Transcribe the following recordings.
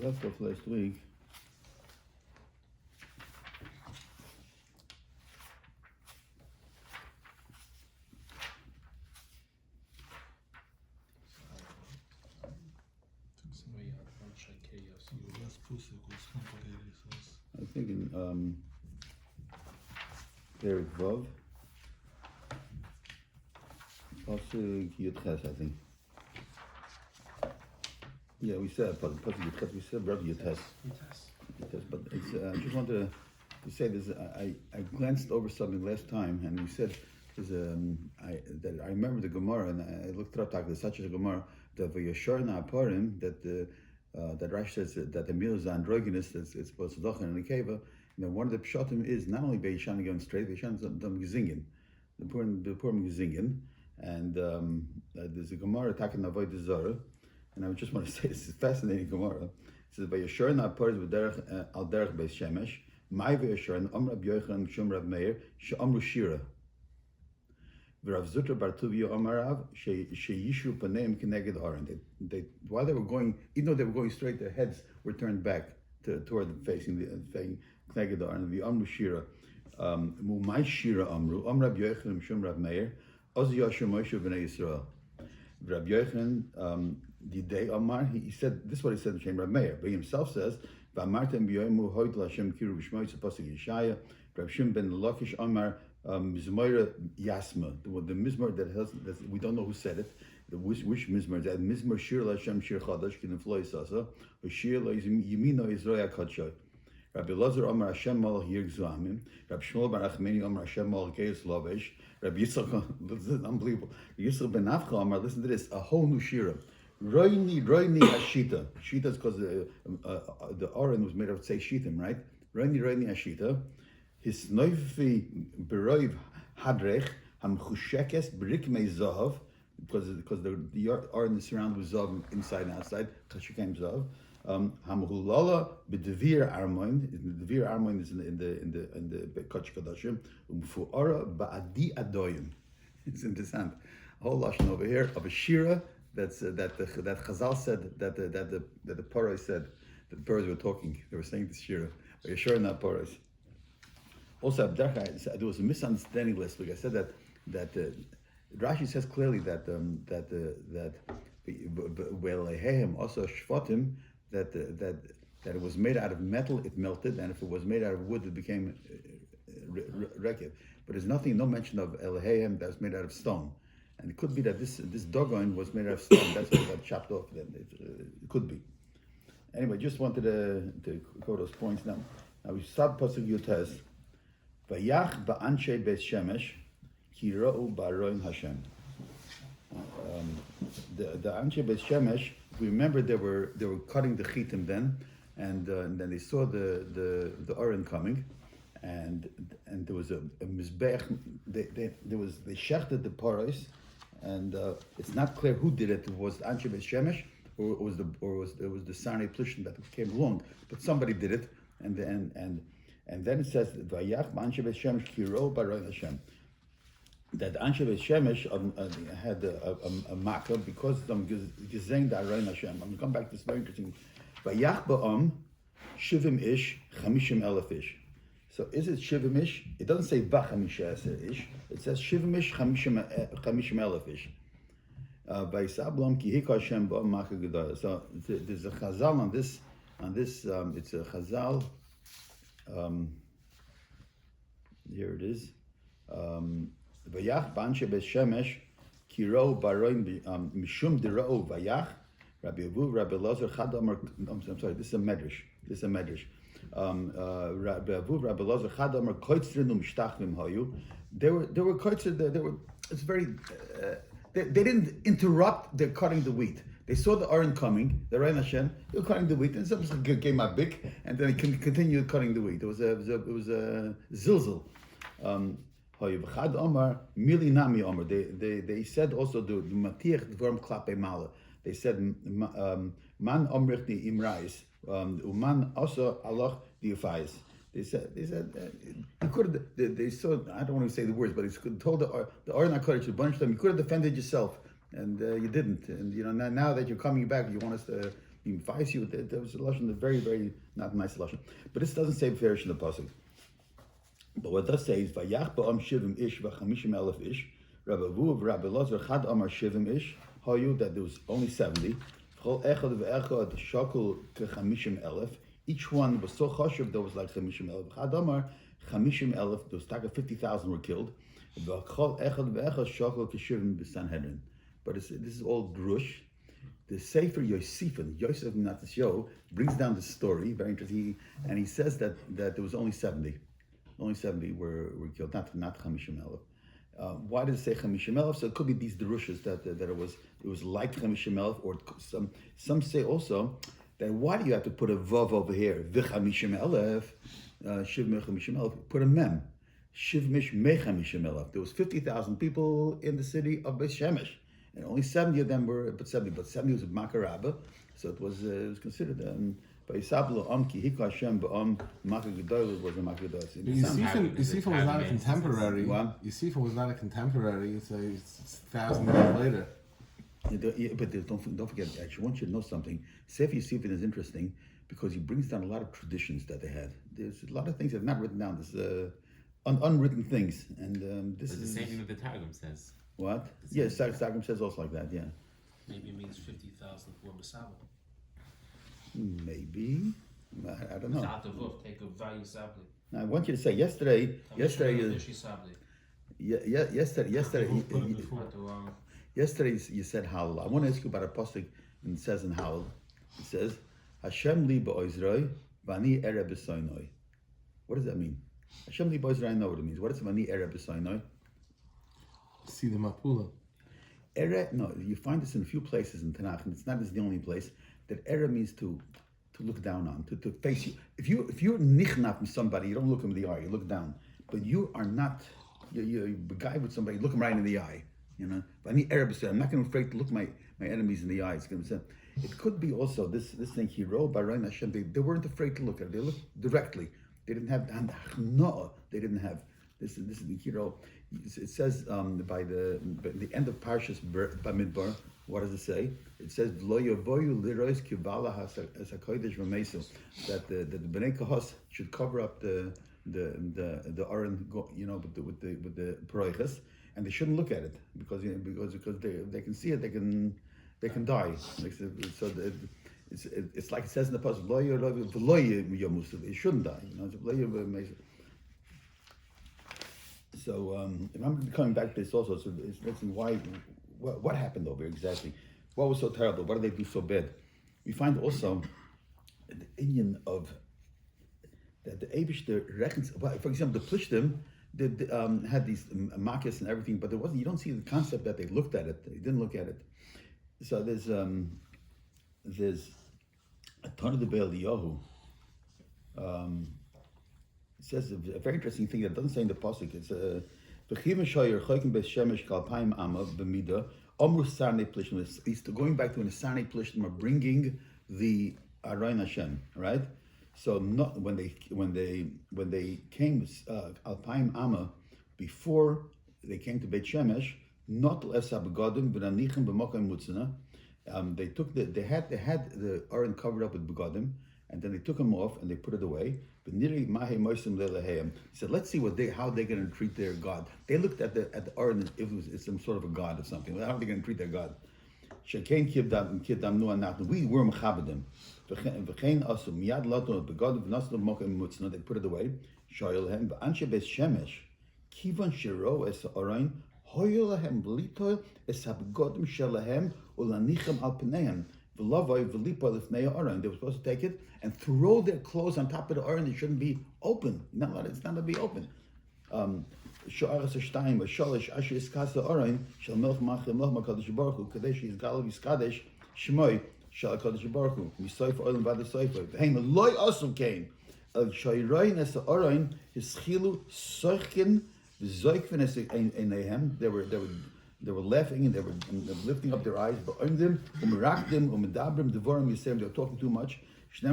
left off last week. I think in Perek Vav, Pasuk Yud Ches, I think. Yeah, we said Pasuk Yud Ches. We said Rabbi Yud Ches. But it's, I just wanted to say this. I glanced over something last time, and we said that I remember the Gemara, and I looked it up. There's such a Gemara that Vayasharna Aparim that Rashi says that the meal is androgynous. It's both Tzedakah and Nekeva. And then one of the pshatim is not only Beishan going straight, Beishan is them Gezingen, the poor Gezingen, and there's a Gemara attacking Avodah Zarah, and I just want to say this is fascinating Gemara. It says Vayasharna Aparim al derech Beis Shemesh. My Vayasharna Amr Rabbi Yochanan Shum Rav Meir she'amru Shira. Rav Zutra Bar Tuvia Amarav Sheyishu Paneim Keneged Aron. While they were going, even though they were going straight, their heads were turned back toward facing the Keneged Aron. The Amru Shira, Mumai Shira Amru Amrab Yochanan Shum Rav Meir Oz Yashur Moshe Bnei Yisrael. Rabbi Yochanan the day Amar he said this is what he said in Shem Rav Meir, but he himself says V'amartem B'yomu Hoyd L'Hashem Kiru B'Shmo It's a pasuk Yeshaya. Rav Shim Ben Lakish Amar. Mizmor Yasma, the Mizmor that we don't know who said it. Which Mizmor? That Mizmor Shir Lashem Shir Chadash Kin Floy Sasa, or Shir La Yimino Israel Kadshay. Rabbi Lazar Amar Hashem Malach Yirg Zuamim. Rabbi Shmuel Bar Achmeni Amar Hashem Malach Geis Lavesh. Rabbi Yitzchak, this is unbelievable. Yitzchak Ben Nafcha Amar, listen to this, a whole new Shira. Roini Hashita. Shita is because the Aron was made of say Shitim, right? Roini Hashita. His noifi beroiv hadrech hamchushekes brikmei zav, because the Aron is surrounded with zav inside and outside. Chashikem zav. Hamhulala b'devir armoin. The devir armoin is in the Kodesh Kodashim. Umfuara ba'adi adoyim. It's interesting. A whole lashon over here of a shira that Chazal said that the Parai said that the birds were talking. They were saying this shira. Are you sure not Parais? Also, there was a misunderstanding last week. I said that Rashi says clearly that also shvatim that it was made out of metal, it melted, and if it was made out of wood, it became rekev. But there's no mention of Elohim that was made out of stone, and it could be that this dogon was made out of stone. That's why it got chopped off. Then it could be. Anyway, just wanted to go those points now. Now we start pasuk Yutes. Vayach ba'anshe Beis Shemesh ki ra'u ba'roin Hashem. The anshe Beis Shemesh, if we remember, they were cutting the chitim then, and then they saw the Aron coming, and there was a mizbech. They shechted the paros, and it's not clear who did it. It was anshe Beis Shemesh, or it was the Sarnei Plishtim that came along, but somebody did it, and then it says Vayach Anshe Beis Shemesh Kiro Baroin Hashem. That Anshe Beis Shemesh had a makkah because them gezeng da Baroin Hashem. I'm going to come back to this very interesting. Vayach Ba'am Shivim Ish Chamishim Elef Ish. So is it Shivim Ish? It doesn't say Vachamisha Ish. It says Shivim Ish Chamishim Elef Ish. Vayisablam Ki Hika Hashem Ba'am Makkah Gedara. So there's a Chazal on this. It's a Chazal. Here it is. Vayach b'anshe Beis Shemesh kiro baroin mishum dirao vayach Rabbi Avu Rabbi Lazar Chad Amar. I'm sorry. This is a medrash. Rabbi Avu Rabbi Lazar Chad Amar koitzrinu mishtachvim hayu. They were koitzer. They were. It's very. They didn't interrupt their cutting the wheat. They saw the Aron coming, the Rein Hashem. They were cutting the wheat, and some came up big, and then they continued cutting the wheat. It was a zilzal. Omar mili nami Omar. They said also the matiach dvorm klape mala. They said man omrich di imrais uman also Allah di ufayis. They said you could have. They saw. I don't want to say the words, but he told the Aron HaKodesh a bunch of them. You could have defended yourself. And you didn't, and now that you're coming back, you want us to he fires you. There was a lashon, a very, very not nice lashon. But this doesn't say farish in the pasuk. But what it does say is vayach ba'am shivim ish v'chamishim elef ish. Rabbi Aryeh, Rabbi Lazar, chad amar shivim ish. Hayu that there was only 70. Chol echad ve'echad shakul kechamishim elef. Each one was so chashuv there was like chamishim elef. Chad amar chamishim elef. There was 50,000 were killed. V'chol echad ve'echad shakul keshivim b'sanhedrin. But this is all drush. The Sefer Yosef Natasyo brings down the story, very interesting, and he says that there was only 70. Only 70 were killed, not Chamishim Elef. Why does it say Chamishim Elef? So it could be these derushes that it was like Chamishim Elef, or some say also that why do you have to put a vav over here? V'Chamishim Elef, Shiv Mechamishim Elef. Put a mem. Shiv Mish Mechamishim Elef. There was 50,000 people in the city of Beis Shemesh. And only 70 of them were, but 70 was a Makarabba, so it was considered. By Yisablo Amki Hika Hashem Ba'am Makar Gedolah was a Makar Gedolah. Yosef was not a contemporary. What? Yosef was not a contemporary. It's 1,000 years later. But don't forget. Actually, I want you to know something. Sefer Yosef is interesting because he brings down a lot of traditions that they had. There's a lot of things that are not written down. There's unwritten things, and this is the same thing that the Targum says. What? Yes, Targum says also like that. Yeah. Maybe it means 50,000 for Masaba. Maybe. I don't know. Take a value sabli. Now, I want you to say yesterday. Yesterday you said Hallel. I want to ask you about a pasuk, and it says in Hallel. It says Hashem li ba'ozroi vani ere b'soinoi. What does that mean? Hashem li ba'ozroi, I know what it means. What is vani ere b'soinoi? See the Mapula. Ere, no, you find this in a few places in Tanakh, and it's not the only place. That Ere means to look down on, to face you. If you're nichnaf from somebody, you don't look him in the eye, you look down. But you are not, you're a guy with somebody, look him right in the eye. You know, but I need Arab said, I'm not going to be afraid to look my enemies in the eyes. It could be also this thing he wrote by Rain Hashem. They weren't afraid to look at it. They looked directly. They didn't have no. They didn't have this is the hero. It says by the end of Parshas Bamidbar. What does it say? It says Lo Yovoyu Lirois Kibala Hasakodesh V'Mesu, that the Bnei Kahos should cover up the Aron, with the Paroiches, and they shouldn't look at it because they can see it, they can die. So it's like it says in the pasuk Lo Yomusu, they shouldn't die. So I'm coming back to this also. So it's interesting why. What happened over here exactly? What was so terrible? What did they do so bad? We find also the Indian of that the Eibushter reckons. For example, the Plishtim had these makas and everything, but there wasn't. You don't see the concept that they looked at it. They didn't look at it. So there's a ton of the Be'el Yahu. It says a very interesting thing that doesn't say in the pasuk. It's going back to when the Sarnei Plishtim are bringing the Arayin Hashem, right? So not when they came Alpaim Amma before they came to Beit Shemesh, not begodim v'nanichem b'mokim mutzana. They had the Aron covered up with begodim, and then they took them off and they put it away. He said, let's see how they're going to treat their God. They looked at the Aron if it's some sort of a god or something. How are they going to treat their God? We were mechabedim. They put it away. They were supposed to take it and throw their clothes on top of the Aron. It shouldn't be open. It's not going to be open. They were laughing and they were lifting up their eyes. But on them, they were talking too much. So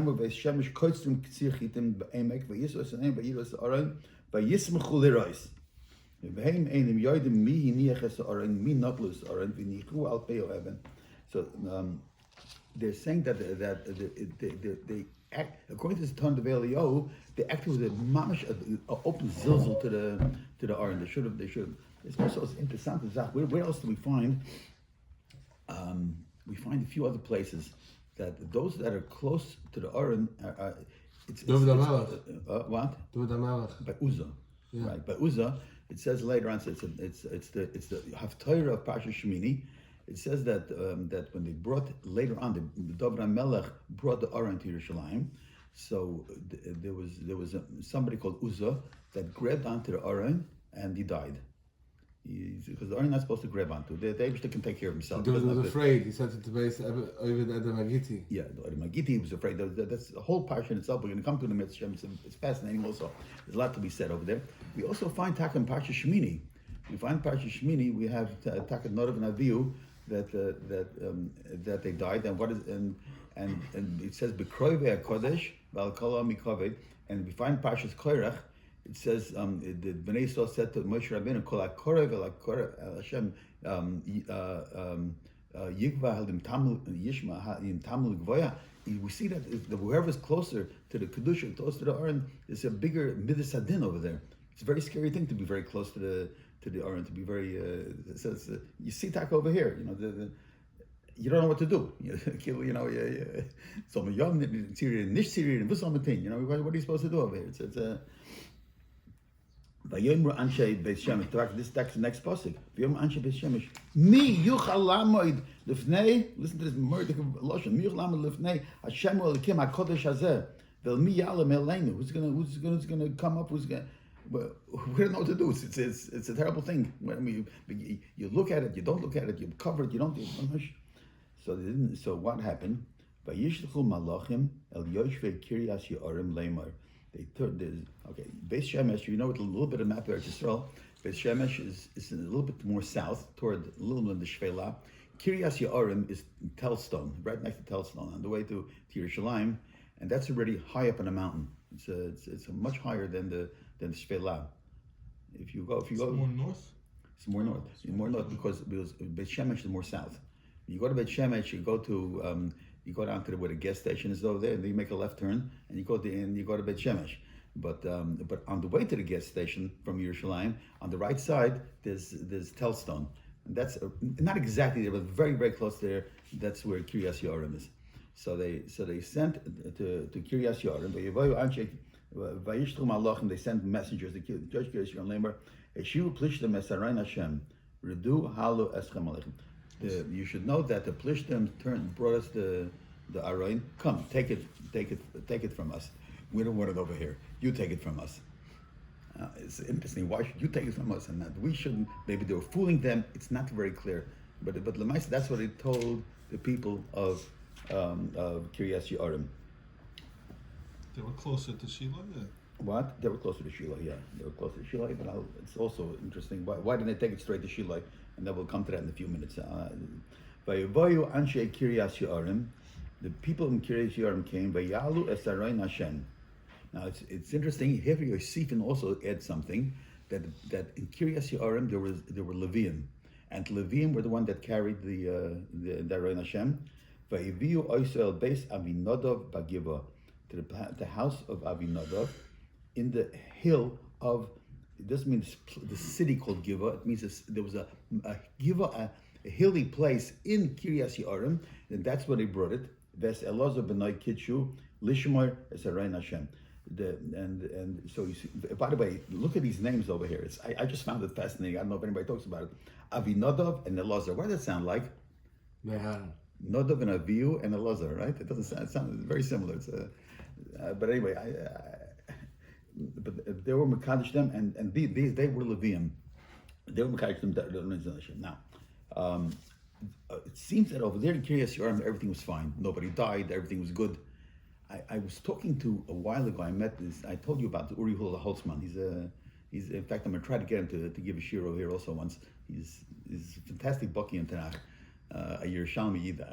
they're saying that they act according to this Ton of Elio, they acted with a mamish open zilzal to the Aron. They should have. It's also interesting. Where else do we find? We find a few other places that those that are close to the Aron are David HaMelech. what? David HaMelech. By Uzzah, Yeah. right? By Uzzah, it says later on. So it's the Haftarah of Pasha Shemini. It says that that when they brought later on, the David HaMelech brought the Aron to Yerushalayim. So there was somebody called Uzzah that grabbed onto the Aron and he died. Because the Aron not supposed to grab onto. The Abishta can take care of himself. David was afraid. He said to the base, Ovid Adam Agiti. Yeah, the Magiti was afraid. That's the whole parsha in itself. We're going to come to the Mitzvah. It's fascinating also. There's a lot to be said over there. We also find Taka in Parsha Shemini. We find Parsha Shemini. We have Taka Nodav and Avihu that they died. And what is and it says Bekroive HaKodesh V'Alkala Mikove. And we find Parshas Koirach. It says the Bnei Yisrael said to Moshe Rabbeinu, "Kol hakorev el hakorev Hashem yigva halim tamil yishma in tamil gvoya." We see that whoever's closer to the kedusha, close to the Aron, there's a bigger midas hadin over there. It's a very scary thing to be very close to the Aron. To be very you see tak over here. You don't know what to do. So yom Syrian, nish Syrian, v'samatin. What are you supposed to do over here? It's Vayomru Anshe Beis Shemesh. This text, the next pasuk. Vayomru Anshe Beis Shemesh. Mi yuchal lamoid lifnei. Listen to this murder of lashon. Mi yuchal lamoid lifnei. Hashem Elokim Hakodesh Hazeh. Vel mi yalem eleinu. Who's gonna come up? We don't know what to do. It's a terrible thing. You look at it, you don't look at it. You cover it, you don't. So what happened? Vayishlechu malachim el yoshvei kiryas ye'arim leimar. They turned Beis Shemesh. You know, with a little bit of map of Eretz Yisrael, Beis Shemesh is a little bit more south, toward a little bit of the Shvela. Kiryas Ye'arim is Telstone, right next to Telstone, on the way to Yerushalayim, and that's already high up on a mountain. It's much higher than the Shvela. If you go more north. It's more north. It's more north because Beis Shemesh is more south. You go to Beis Shemesh, you go down to where the gas station is over there, and then you make a left turn, and you go to Beit Shemesh. But on the way to the gas station from Yerushalayim, on the right side, there's Telstone. And that's not exactly there, but very, very close there. That's where Kiryas Ye'arim is. So they sent to Kiryas Ye'arim. They sent messengers to Kiryas Ye'arim. Eshiu plishtem esarayin Hashem. Redu halu eschem alechem. You should know that the Plishtim brought us the Aron. Come, take it from us. We don't want it over here. You take it from us. It's interesting. Why should you take it from us and not we shouldn't? Maybe they were fooling them. It's not very clear. But Lemaisa, that's what they told the people of Kiryas Ye'arim. They were closer to Shiloh. Yeah. What? They were closer to Shiloh. Yeah, they were closer to Shiloh. But it's also interesting. Why didn't they take it straight to Shiloh? And then we'll come to that in a few minutes. Vayivayu Anshe Kiryas Ye'arim. The people in Kiryas Ye'arim came. Vayalu Esarayin Hashem. Now it's interesting. Here Yosefin also adds something that in Kiryas Ye'arim there were Leviim, and Leviim were the one that carried the Arayin Hashem. Vayiviu Oisrael Beis Avinadav Bagiva, to the house of Avinadav in the hill of. It doesn't mean the city called Giva. It means there was a Giva, a hilly place in Kiryas Ye'arim, and that's where they brought it. Ves Elazar b'nai Kitshu Lishmar Esarayin Hashem. And so you see, by the way, look at these names over here. I just found it fascinating. I don't know if anybody talks about it. Avinadav and Elazar. What does that sound like? Nadav and Avihu and Elazar, right? It doesn't sound. It sounds very similar. But anyway, but they were Mekadosh them, and they were Levium. They were Mekadosh them. Now, it seems that over there in Kiryas Ye'arim, everything was fine. Nobody died. Everything was good. I was talking to a while ago. I told you about the Uri Hula Holtzman. He's in fact, I'm going to try to get him to give a shiro here also once. He's a fantastic Baki in Tanakh, a Yerushalmi Yid.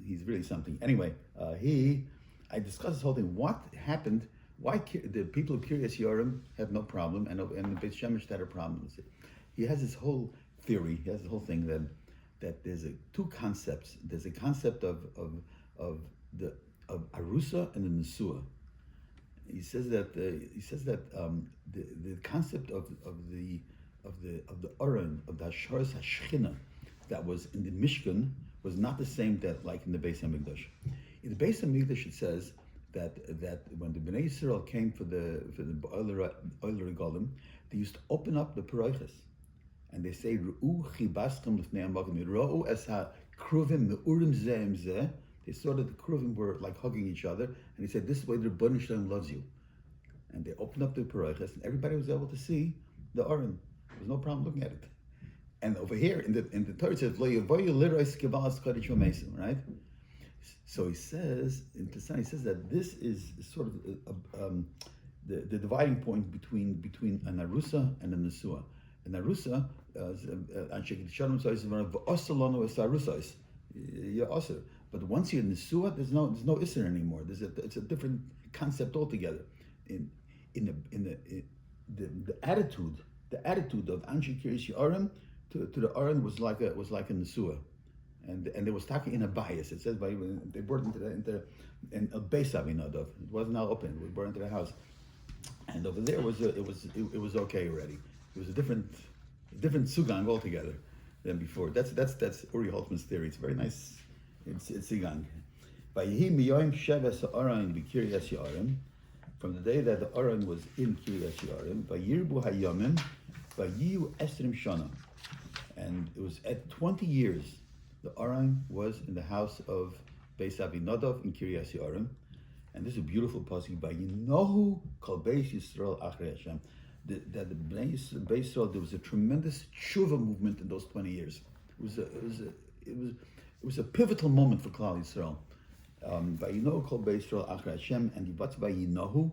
He's really something. Anyway, I discussed this whole thing. What happened? Why the people of Kiryas Ye'arim had no problem, and the Beit Shemesh had a problem with it. He has this whole theory. He has this whole thing that there's two concepts. There's a concept of arusa and the nesua. He says that the concept of the Aron, of the Hasharas Hashchina that was in the Mishkan was not the same that like in the Beis Hamikdash. In the Beis Hamikdash it says that when the Bnei Yisrael came for the Oiler Golem, they used to open up the Paroiches and they say Ru'u Chibaschem Lifnei HaMagim, Ru'u Es HaKruvim Me'urim Zeh Zeh. They saw that the Kruvim were like hugging each other, and he said, "This is the way the Rebbeinu Shalom loves you." And they opened up the Paroiches, and everybody was able to see the Aron. There was no problem looking at it. And over here in the Torah it says, "Lo yavoyu lirois kivas kodesh v'mesim," right? So he says in Tesani, he says that this is sort of the dividing point between an arusa and a nesua. An arusa, but once you're in nesua, there's no isser anymore. It's a different concept altogether. In the attitude of Anshe Kiryas Ye'arim to the Aron was like a nesua, and they was talking in a bias. It says they brought it into a Beis Avinadov. It wasn't now open. It was brought into the house, and over there it was okay already. It was a different sugang altogether than before. That's Uri Holtzman's theory. It's very nice. It's sugang. Vayihi miyoyim sheves ha'aron b'Kiryas Ye'arim. From the day that the Aron was in Kiryas Ye'arim, vayirbu hayomim, vayiyu esrim shana, and it was at 20 years. The Aron was in the house of Beis Avinadov in Kiryas Ye'arim, and this is a beautiful pasuk. Vayinohu kol Beis Yisrael achrei Hashem. That the Beis Yisrael, there was a tremendous tshuva movement in those 20 years. It was a pivotal moment for Klal Yisrael. Vayinohu kol Beis Yisrael achrei Hashem, and what's vayinohu?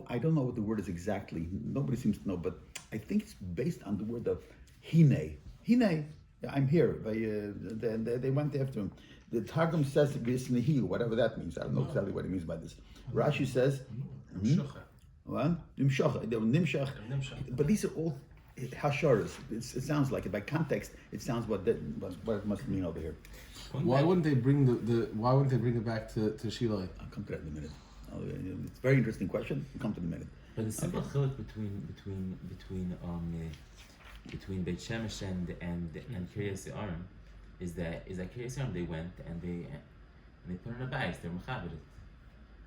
I don't know what the word is exactly. Nobody seems to know, but I think it's based on the word of hine. Hine, I'm here. They went after him. The Targum says v'isnehi, whatever that means. I don't know exactly what it means by this. Rashi says, what? Nimshach. But these are all hasharas. It sounds like it. By context, it sounds what it must mean over here. Why wouldn't they bring Why wouldn't they bring it back to Shiloh? I'll come to that in a minute. It's a very interesting question. I'll come to it in a minute. But the simple chiluk between Beit Shemesh and Kiryas Ye'arim is that Kiryas Ye'arim they went and they put in a bais, they're mechabered.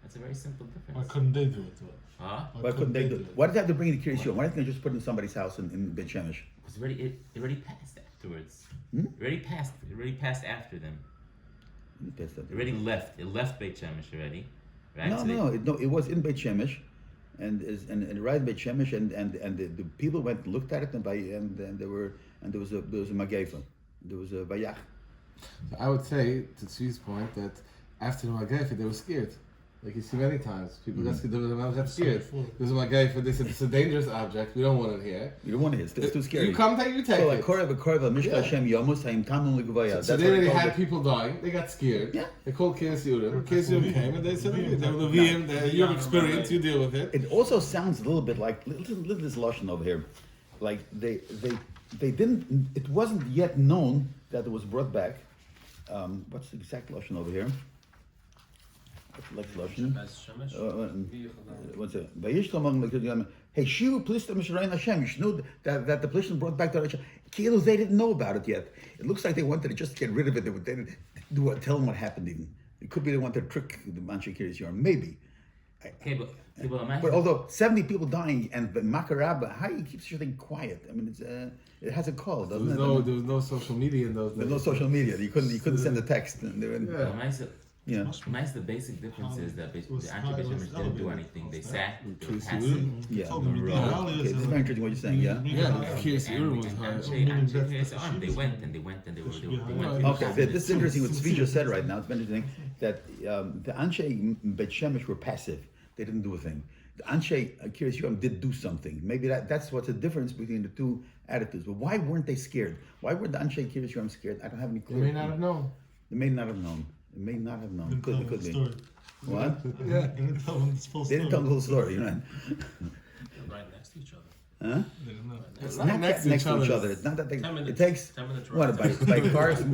That's a very simple difference. Why couldn't they do it? Huh? Why couldn't they do it? Why did they have to bring it to Kiryas Ye'arim? Why didn't they just put it in somebody's house in Beit Shemesh? Because it already passed afterwards. It already passed after them. It already left. It left Beit Shemesh already. Right? No, it was in Beit Shemesh, and right in Beit Shemesh, and the people went and looked at it, and there was a mageifa, there was a vayach. I would say, to Tzvi's point, that after the Magaifa, they were scared. Like you see many times, people got scared. There's a Magaifa, they said it's a dangerous object, we don't want it here. You don't want it, it's too scary. You come take, you take so, it. So they already had people dying, they got scared. Yeah. They called Kiryas Ye'arim. Kiryas Ye'arim came and they said, okay, they were Levium, your experience, you deal with it. It also sounds a little bit like, little this Lashon over here. Like they didn't, it wasn't yet known that it was brought back. What's the exact Lashon over here? What's the Lashon? What's it? Hey, Shivu, please tell Mishrayin Hashem. You should know that the police brought back the Hashem. Kilos, they didn't know about it yet. It looks like they wanted to just get rid of it. They didn't tell them what happened even. It could be they wanted to trick the Anshe Kiryas Ye'arim. Maybe. But although 70 people dying and Makarabba, how you keep such a thing quiet? I mean, it has a call, doesn't it? There was no social media in those days. There's no social media. You couldn't send a text. And The basic difference is that the Anshe Beit Shemesh didn't do anything. They sat, they were passive. Yeah. Okay, this is very interesting what you're saying. Yeah. Kiryas Ye'arim was hard. They went and they went. Okay, this is interesting what Tzvi just said right now. It's very interesting that the Anshe Beit Shemesh were passive. They didn't do a thing. The Anshe Kiryas Ye'arim did do something. Maybe that's what's the difference between the two attitudes. But why weren't they scared? Why were the Anshe Kiryas Ye'arim scared? I don't have any clue. They may not have known. They may not have known. It could be. What? Yeah, they didn't tell them the full story. They didn't tell the whole story, right? They're right next to each other. Huh? They didn't know. It's Right not next next to to each each other. other. It's not that they. 10 minutes. It takes 10-minute what drive.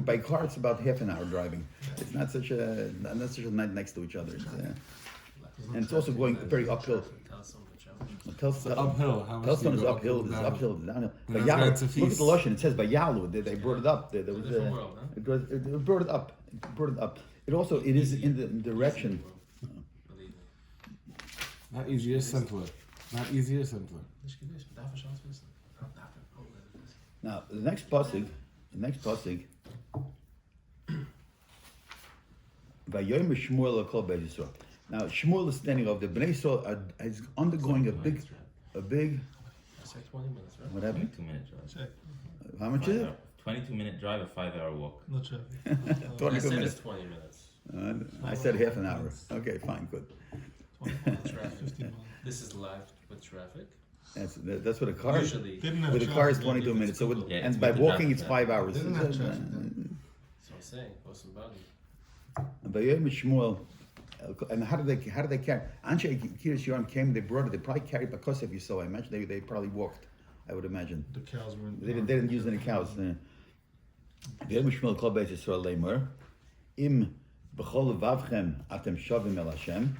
by car it's about half an hour driving. It's not such a night next to each other. And it's also going very uphill. Tell some of the challenge. Tells Uphill. How much Tellstone do is you go uphill. and It's down? uphill. It's downhill. And But that's Yalu, going to look at the feast. Lashon. It says by Yalu. They brought it up. There was Different world, huh? it brought it up. It brought it up. It also it is in the direction. Believe me. Not easier, simpler. Not easier, simpler. Ich gewiss, mit dafür schaust du wissen. Now the next pasuk. Vayomer Shmuel kol Beis Yisrael. Now Shmuel is standing up. The Bnei Yisrael is undergoing a big. It's like 20 minutes, right? What happened? 22-minute drive. Check. How much is it? 22-minute drive, a 5-hour walk. Not sure. I 22 said minutes. it's 20 minutes. I said half an hour. Okay, fine, good. 20 Traffic. 15 miles. This is live with traffic. That's what a car. Usually, Didn't have With a car is traffic, 22 it's minutes. So Google. Yeah, and it's by with the walking traffic, it's 5 hours. Didn't have traffic. that's what I'm saying. Post some body. And Vayomer Shmuel. And how did they carry? Anshe Kiris Yoram came. They brought it. They probably carried because if you saw. I imagine they probably walked. I would imagine. The cows were in. They didn't use any cows. Vayomer Shmuel kol Beis Yisrael leimer im b'chol levavchem atem shavim el Hashem.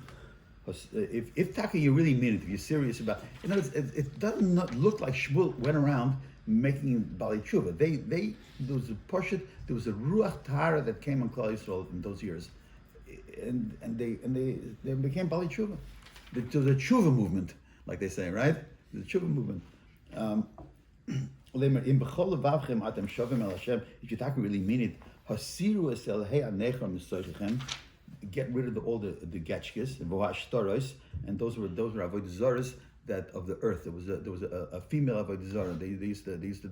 If Taka, you really mean it, if you're serious about, you know, it doesn't not look like Shmuel went around making Bali Tshuva. There was a Poshet, there was a Ruach Tahara that came on Klal Yisrael in those years, and they became Bali Tshuva. There was a Tshuva movement, like they say, right? The Tshuva movement. In b'chol levavchem atem shavim el Hashem. If you Taka really mean it, hasiru es elhei anecham misoychem. Get rid of all the getchkes and vohashtaros, and those were avodah zaras that of the earth. There was a female avodah zara. They used to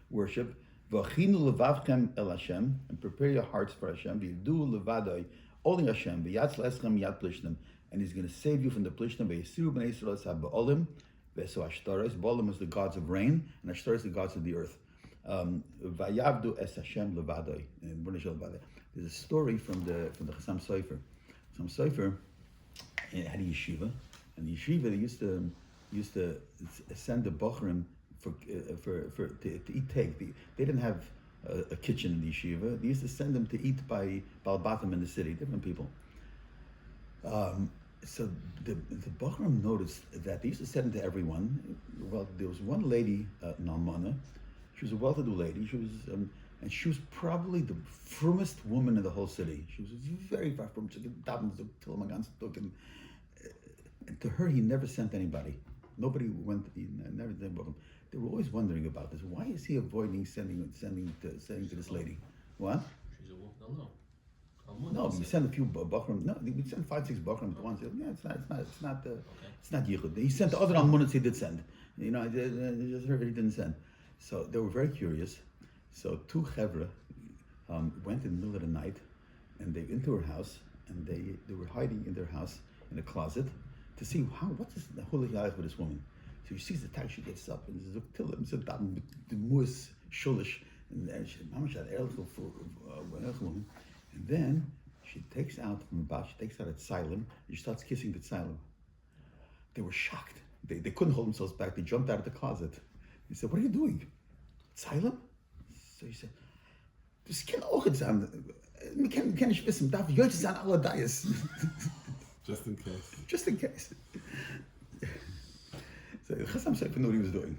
worship. V'achinu levavchem el Hashem, and prepare your hearts for Hashem. V'yidu levadoi only Hashem. V'yatz leschem yad plishnim, and He's going to save you from the plishnim. V'yisiru b'nei Yisrael ba'olim v'eso ashtaros. Ba'olim is the gods of rain, and ashtaros the gods of the earth. Vayavdu es Hashem levadoi. There's a story from the Chassam Sofer. Chassam Sofer had a yeshiva, and the yeshiva they used to send the bochrim to eat take. They didn't have a kitchen in the yeshiva. They used to send them to eat by Balbatim in the city, different people. So the bochrim noticed that they used to send them to everyone. Well, there was one lady, Nalmana. She was a well-to-do lady. She was. And she was probably the frummest woman in the whole city. She was very far from. And to her, he never sent anybody. Nobody went. He never did. They were always wondering about this. Why is he avoiding sending to this lady? What? She's a wolf. No. No, we sent a few bachram. No, we sent 5-6 bachram at once. Yeah, it's not yichud. He sent the other almunas he did send. You know, I just heard he didn't send. So they were very curious. So two chevra went in the middle of the night, and they into her house, and they were hiding in their house in a closet to see what is the holy life with this woman. So she sees the tag, she gets up and says, "Till him, so the mus shulish," and she and then she takes out from about a tzilum, and she starts kissing the tzilum. They were shocked. They couldn't hold themselves back. They jumped out of the closet. He said, "What are you doing? Tzilum?" So he said, "Das kann auch nicht sein. Wir können nicht wissen. Darf heute sein alle Dias." Just in case. Just in case. So Chassam Sofer knew what he was doing.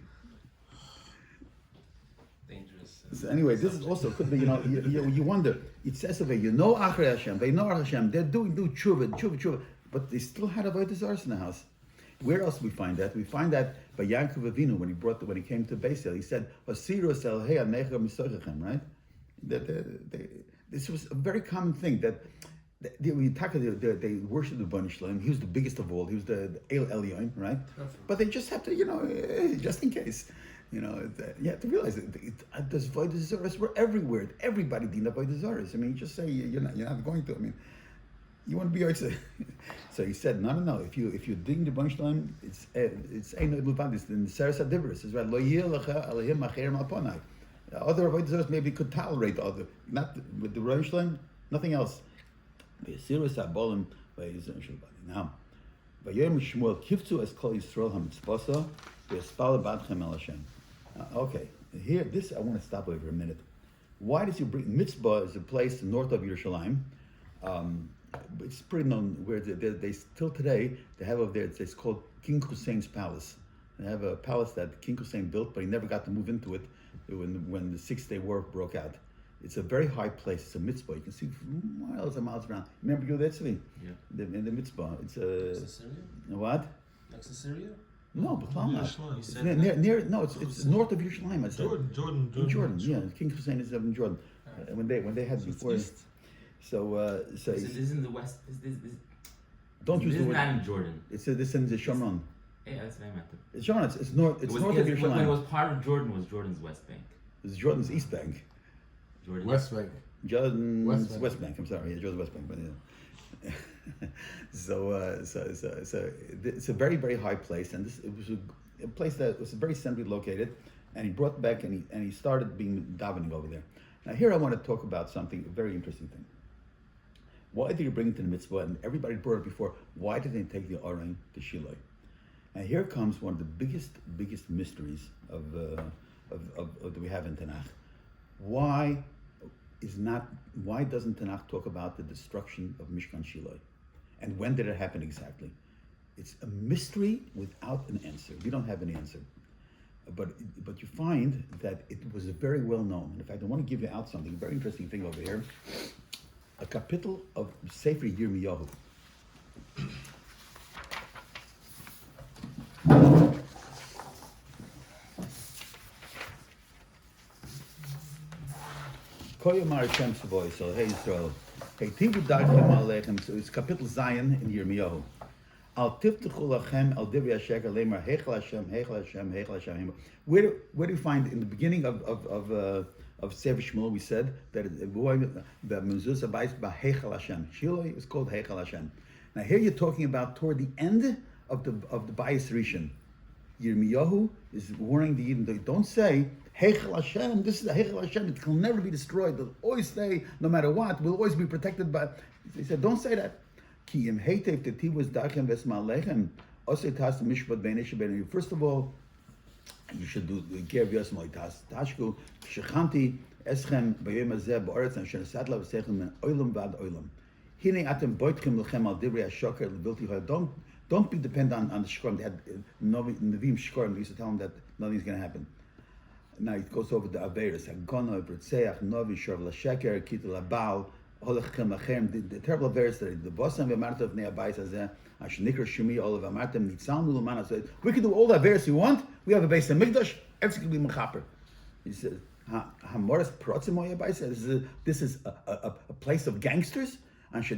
Dangerous. So anyway, this is also could be, you wonder. It says over, Achrei Hashem, they know Achrei Hashem. They're doing tshuva, but they still had avodah zaros in the house. Where else do we find that? We find that by Yaakov Avinu when he came to Beisel, he said, "Hasiru es elhei anecha misochechem," right? This was a very common thing that they worshipped the Bnei Shalom. He was the biggest of all. He was the El Elyon, right? But they just have to, just in case. You have to realize that those avodah zaros were everywhere. Everybody did avodah zaros. I mean, just say you're not going to. I mean, you want to be yotzei. So he said, no. If you dig the Bnei Shalom, it's ein levad. It's in the Seres HaDibros. It's right. Lo yeh lecha alehim acherim alponai. Other avodah zaros maybe could tolerate other, not with the Bnei Shalom, nothing else. Now, Vayomer Shmuel kivtzu es kol Yisrael hamitzvasa V'espal badchem el Hashem. Okay, here, this, I want to stop over a minute. Why does he bring, Mitzvah is a place north of Yerushalayim. It's pretty known where they still today, they have over there, it's called King Hussein's Palace. They have a palace that King Hussein built, but he never got to move into it when the 6-day war broke out. It's a very high place. It's a mitzvah. You can see miles and miles around. Remember you there, Tzvi? Yeah. In the mitzvah. It's Next to Syria? what? Next to Syria? No, but Yerushalayim. You it's said near. No, it's north of Yerushalayim. I said. Jordan. In Jordan, yeah. King Hussein is in Jordan. Alright. When they had So it's before. east. So This is in the west. This don't use this the is word. not in Jordan. It's this in the Shomron. Yeah, that's what I meant. It's Shomron. It's north. It's It was, north of when it Yerushalayim. was part of Jordan, was Jordan's West Bank. It's Jordan's East Bank. Jordan. West Bank. Jordan's West West Bank. I'm sorry, yeah, Jordan's West Bank, but yeah. so it's a very, very high place, and it was a place that was very centrally located, and he brought back and he started being davening over there. Now here I want to talk about something, a very interesting thing. Why did he bring it to the mitzvah? And everybody brought it before. Why did they take the Aryeh to Shiloh? Now here comes one of the biggest mysteries of that we have in Tanakh. Why doesn't Tanakh talk about the destruction of Mishkan Shiloh? And when did it happen exactly? It's a mystery without an answer. We don't have an answer. But you find that it was very well known. In fact, I want to give you out something, a very interesting thing over here. A kapitel of Sefer Yirmiyahu. Koyomar Hashem Savoy, so hey Israel. Hey Tivu Darchem Alechem, so it's Kapitel Zion in Yirmiyahu. Al Tiftechu Lachem Al Divrei HaSheker Lemar Heichel Hashem, Heichel Hashem, Heichel Hashem. Where do you find in the beginning of Sefer Shmuel we said that the mezuzah bayis ba Heichel Hashem. Shiloh is called Heichel Hashem. Now here you're talking about toward the end of the Bayis Rishon. Yirmiyahu is warning the Yidden, they don't say Heichel Hashem, this is the Heichel Hashem, it will never be destroyed, it'll always stay, no matter what, will always be protected by, he said, don't say that. Ki im heitev tetivus dachem vesma lechem, osei tas mishpat b'nei shebenu. First of all, you should do care of yourself, tas tashku, shechanti, eschem, b'yom hazeh, b'oretz, and shenesat la v'sechem, men oilam vad oilam. Hine atem boitchem lechem al divrei hashoker, l'vilti hoy. Don't be dependent on the shkorim. They had Nevi'im shkorim. They used to tell them that nothing's going to happen. Now it goes over the Averis. Hagono, Britzeach, Novi, Shor, Lasheker, Kitul, Abal, Holachem, Lachem, the terrible Averis, the Bosam, V'amarta of Ne'abayis, Hazeh, Ashnikar, Shumi, all of Amartem, Nitzal, Nuluman, said, we can do all the Averis we want. We have a base in Mikdash. Everything can be Mechaper. He says, Hamoras Protzimoy Abayis, this is a place of gangsters. Now, this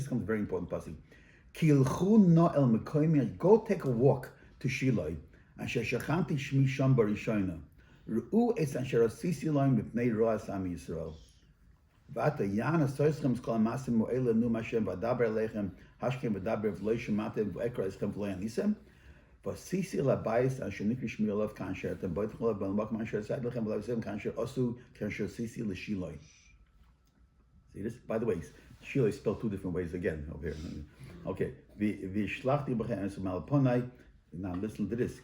comes a very important passage. Go take a walk to Shiloh. See this? By the way, Shiloh is spelled two different ways again over here. Okay. Now listen to this. It's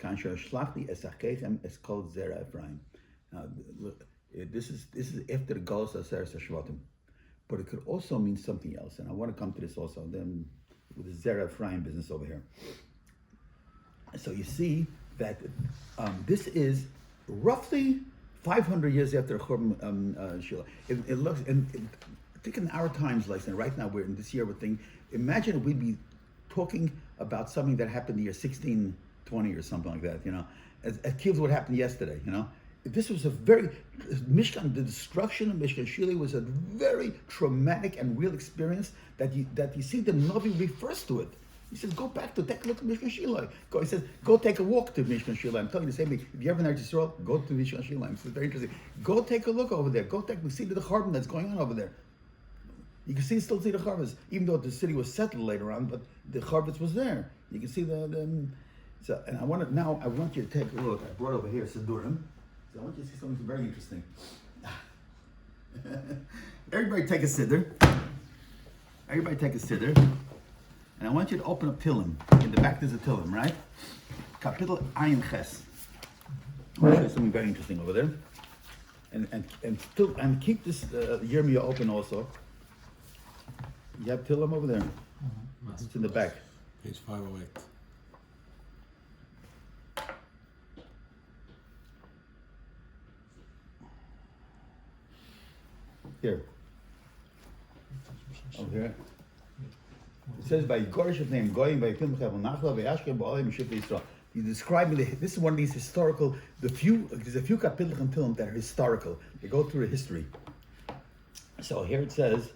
called Zera Ephraim. Now this is after the Galus Aseres Shvatim. But it could also mean something else. And I want to come to this also. Then with the Zera Ephraim business over here. So you see that this is roughly 500 years after Churban Shiloh. It looks, and I think in our times, like right now, we're in this year, we're thinking, imagine if we'd be talking about something that happened in the year 1620 or something like that, you know, as kids what happened yesterday, you know. This was a very, Mishkan, the destruction of Mishkan Shiloh was a very traumatic and real experience that you see the Navi refers to it. He says, go back to take a look at Mishkan Shiloh. He says, go take a walk to Mishkan Shiloh. I'm telling you the same thing. If you ever in Eretz Yisrael, go to Mishkan Shiloh. It's very interesting. Go take a look over there. See the charbon that's going on over there. You can still see the harvest, even though the city was settled later on, but the harvest was there. You can see and I want you to take a look. I brought over here Sidurim. So I want you to see something very interesting. Everybody take a siddur. And I want you to open up Tillim. In the back there's a Tillim, right? Kapitel Ayin Ches. I'll show you something very interesting over there. And keep this Yirmiyah open also. You have Tillim over there. It's in the back. Page 508. Here. Over here. It says by Gorish's name, Goyim by Film Chavel Nachla by Ashkem Ba'alim Shif Yisrael. You describe me. This is one of these historical. There's a few kapitals in Tillim that are historical. They go through a history. So here it says,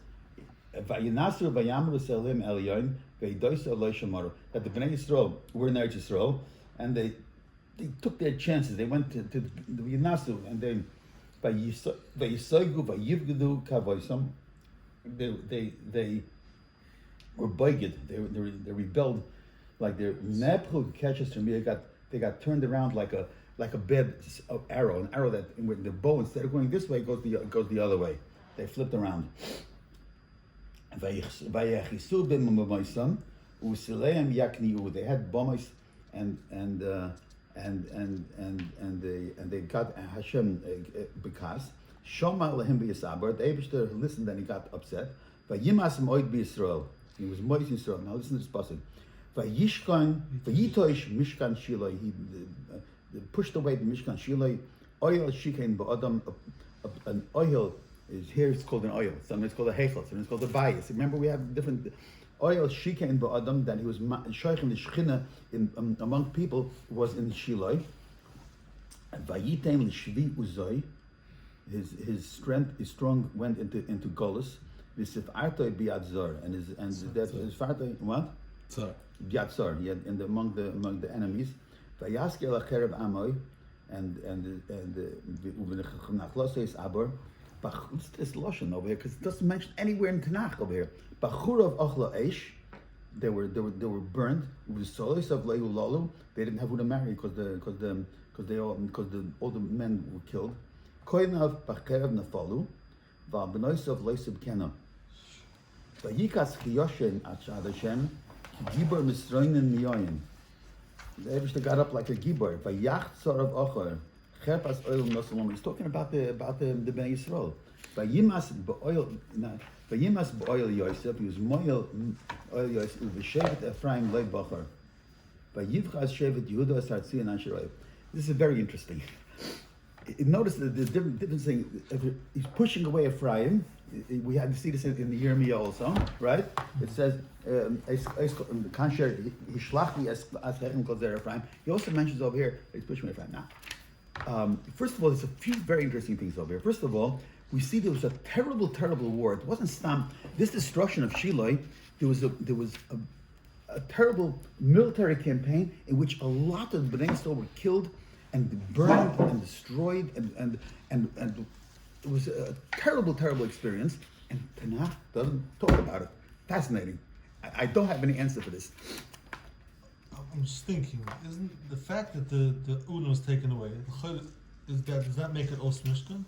"Vayinasru vayamru selim elyon veidoisa lo shamaru." That the Bnei Yisrael were in Eretz Yisrael, and they took their chances. They went to the Vayinasru, and they vayisogu vayivgedu kavoisam. They were boiged. They rebelled. Like their nephu catches to me, they got turned around like a bed of arrow, an arrow that with the bow, instead of going this way goes the other way. They flipped around. They had bombers and they got Hashem because Shoma Lahim B'Yisabar. The Eibishter listened and he got upset. Vayimasim Oid B'Yisrael. He was moist in Israel. Now listen to this passage. Vayishkan, Vayitoish Mishkan Shiloi. He pushed away the Mishkan Shiloi. Oil Shikain Ba'adam. An oil is here. It's called an oil. Sometimes it's called a heichel. Sometimes it's called a bias. Remember, we have different oil Shikain Ba'adam. That he was shoichim the Shechina among people was in Shiloi. Vayitem L'Shvi Uzoi. His strength, his strong went into Golus. This if Artoi Biad Zor and his Fartoi what? Sorry. Biad Zor. He had among the enemies. Vayasker Lacherev Amoy and Nachlos is Aber. What's this lashon over here? Because it doesn't mention anywhere in Tanakh over here. Bachurav Ochla Eish. They were burned. With Solis of Leilu Lalu. They didn't have who to marry because all the men were killed. Koinav Bacherev Nafalu. Va'benois of Leisib Kenam. Vayikas Chiyoshen Achad Hashem. Gibor Misroinen Miyoyin. The Eibishter got up like a gibor. Vayach Tzarav Ochor. Cherpas Oil Nosalom. He's talking about the Bnei Yisrael. Vayimas B'Oil Yosef. He was Moil Oil Yosef. V'Shevet Ephraim Leib Bachar. Vayivchaz Shevet Yehuda Sartzi and Asheroi. This is very interesting. Notice the different thing. He's pushing away Ephraim. We had to see this in the Yirmiyah also, right? It says, Ephraim. He also mentions over here, he's pushing away Ephraim. Now, first of all, there's a few very interesting things over here. First of all, we see there was a terrible, terrible war. It wasn't Stam. This destruction of Shiloh, there was a terrible military campaign in which a lot of Bnei Yisrael were killed and burned and destroyed, and it was a terrible, terrible experience. And Tanakh doesn't talk about it. Fascinating. I don't have any answer for this. I'm just thinking, isn't the fact that the Uno is taken away, does that make it Os Mishkan?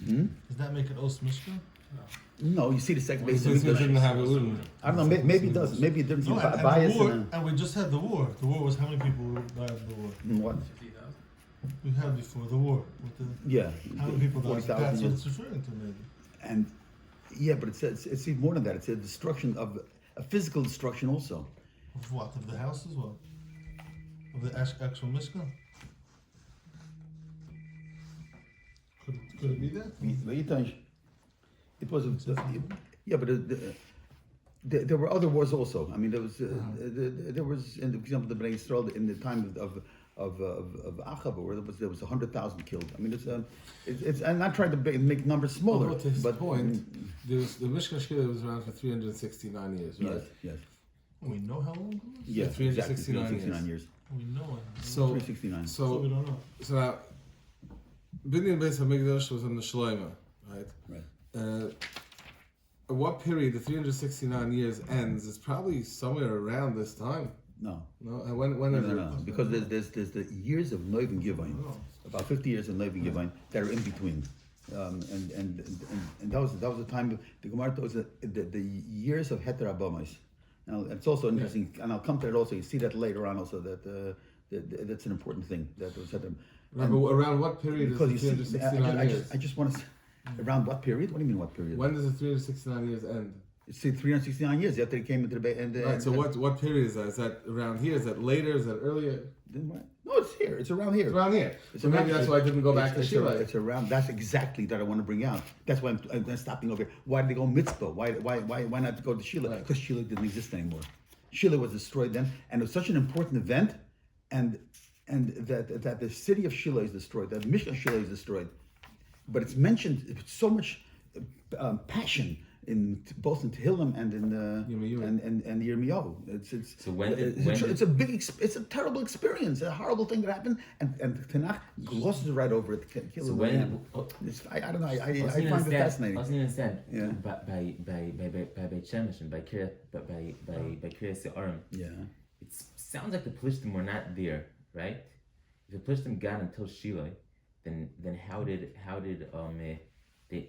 Does that make it Os Mishkan? No, you see the second base. Since we didn't have a Udin. I don't know. Maybe it does. Maybe it didn't. No, Bias. and we just had the war. The war was how many people died in the war? What? 50,000. We had before the war. With the, Yeah. how many people died? 40,000. That's what it's referring to, maybe. And yeah, but it's even more than that. It's a destruction of a physical destruction also. Of what? Of the houses? What? Of the actual Mishkan? Could it be that? It was yeah, but there were other wars also. I mean, there was in the example the Bnei Yisrael in the time of Achab, where there was 100,000 killed. I mean, it's I'm not trying to make numbers smaller, Well, to his but point, the Mishkan Shkila was around for 369 years, right? Yes. We know how long it was? Yeah, 369 369 years. We know it. So 369. So we don't know. So now, Binyan Beis HaMikdash was in the Shloima, right? Right. At what period the 369 years ends? It's probably somewhere around this time. No. No, and when is No. Because there's the years of Noiv and Givon, about 50 years of Noiv and Givon that are in between, and that was the time the Gemara was the years of Heter Abomais. Now, it's also interesting, and I'll come to that also. You see that later on also that's an important thing that was said. Right, but around what period is Because the you see, 369 years? I just want to. Around what period? What do you mean what period? When does the 369 years end? It's 369 years after he came into the and Right, so what period is that? Is that around here? Is that later? Is that earlier? Then what? No, it's here. It's around here. It's around here. It's So maybe that's why I didn't go back to it's Shiloh. It's around. That's exactly that I want to bring out. That's why I'm stopping over here. Why did they go Mitzvah? Why not go to Shiloh? Right. Because Shiloh didn't exist anymore. Shiloh was destroyed then, and it was such an important event, and that the city of Shiloh is destroyed, that Mishkan Shiloh is destroyed, but it's mentioned with so much passion in both in Tehillim and in and Yirmiyahu. It's a terrible experience, a horrible thing that happened, and Tanakh glosses right over it. So when I don't know. I find it fascinating. I was going to say, Yeah. by Beit Shemesh and by Kiryas Yearim, Yeah. it sounds like the Plishtim were not there, right? If the Plishtim got until Shiloh, then how did they?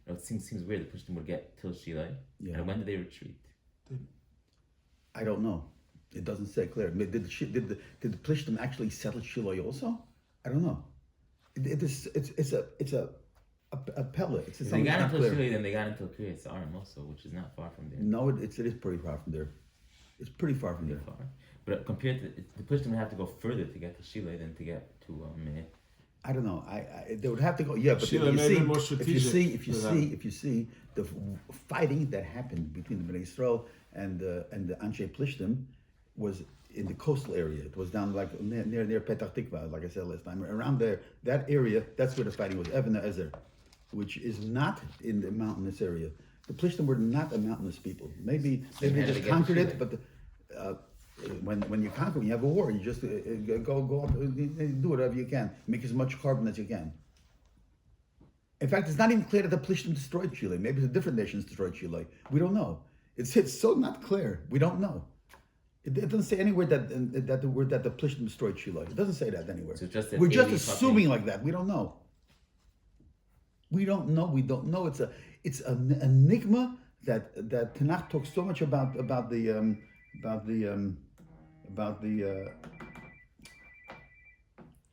It seems weird. The Plishtim would get till Shiloh, and when did they retreat? I don't know. It doesn't say clear. Did the Plishtim actually settle Shiloh also? I don't know. It's a pellet. It's If they something got not until clear. Shiloh, then they got until Kiryas Yearim also, which is not far from there. No, it is pretty far from there. It's pretty far from there. Far. But compared to the Plishtim would have to go further to get to Shiloh than to get to I don't know. They would have to go. Yeah, but Shiloh may be more if strategic you see the fighting that happened between the Bnei Yisrael and the Anshe Plishtim was in the coastal area. It was down like near Petach Tikva, like I said last time. Around there, that area, that's where the fighting was. Even Ezer, which is not in the mountainous area. The Plishtim were not a mountainous people. Maybe they just conquered it, but when you conquer, when you have a war, you just go up, do whatever you can, make as much carbon as you can. In fact, it's not even clear that the Plishtim destroyed Chile. Maybe the different nations destroyed Chile. We don't know. It's so not clear. We don't know. It doesn't say anywhere that the Plishtim destroyed Chile. It doesn't say that anywhere. So just that We're just 80 assuming like that. We don't know. We don't know. It's an enigma that Tanakh talks so much about the